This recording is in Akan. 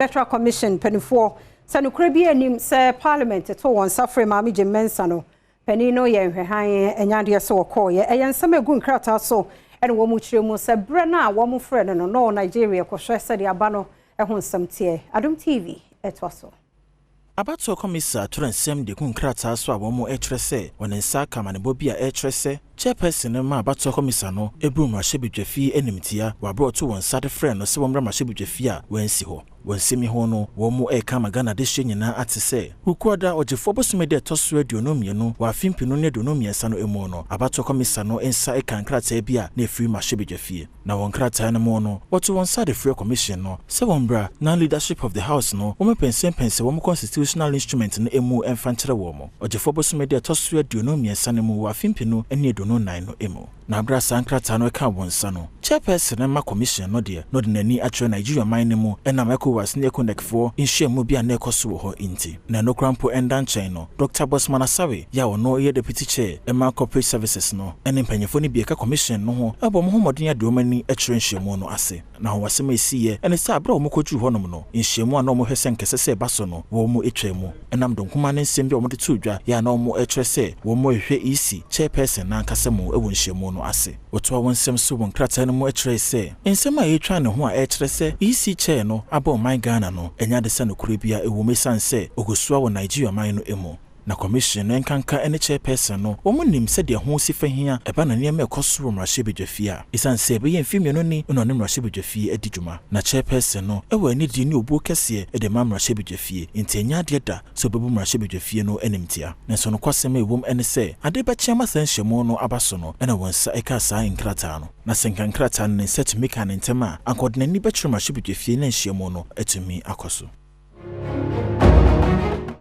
Electoral Commission penifo sanukure bi anim se parliament to won safre maami Jemensa no penino ye hwehan enyade so wokoye eyensam egu nkrata so ene wo mu kire mu se bre na wo mu frɛ no Nigeria kwohwe se de aba no ho nsam tie Adom TV etwaso Abato komisa turensem de kunkrata so abomo etrese wonensa kamanebo bia etrese chairperson ma abato komisa no ebrum ahebedwafi enimtia wabroto wonsa de frɛ no se womra mahebedwafi a wansi ho wonsemi ho no womo eka magana de hye nyina atese hukwada ogefo bosomede etoso aduonomie no wafimpinu ne aduonomie no emu no abato komisa no ensa eka nkrata bia na efiri mahebedwafi na wonkrata no mo no woto wonsa de free commission no se wombra na leadership of the house no womepense womo constitutional instrument no emu emfankyere womo ogefo bosomede etoso aduonomie no mu wafimpinu ene aduononan no emu na abra sankrata no eka wonsa no chairperson ma commission no de nani atwe Nigeria mine mu ena was near connect for in share mu bia na ekoso ho inti na no krampo endan chen no Dr. Bosman Asawe ya no ye deputy chair ema corporate services no ene mpanyefo ni bia ka commission no ho abo mo homodin ya de omani atwe nhyiamu no ase na ho wasema esiye ene sa abra mo koju honom no nhyiamu ana mo hwese nkese se baso no wo mo etwemu enam donkuma ne nsem bia mo de tudwa ya na mo etrese wo mo hwe isi chairperson na nkasa mo ewo nhyiamu no ase oto wo nsem so won krata no mo etrese nsem a yetwa ne ho a etrese isi chair no abo my Ghana no enya de se no kuribia ewo mesanse ogosua wo Nigeria man no emu na commission no enkanka ene chairperson no wo munim se de ho si fahia eba na niam ekosoro mrahebedwafi a isanse be ye mfimie no ni no ne mrahebedwafi adidwuma na chairperson no ewo ani di ni obuo kese e de mrahebedwafi intenya de da so bebu mrahebedwafi no enimtia na so no kwasem ewom ene se ade ba chiama sanhyemo no abaso no ene wonsa eka saa nkrata no na senkankrata no set meka ne ntema ankodna ni betru mrahebedwafi na nhyemo no etumi akoso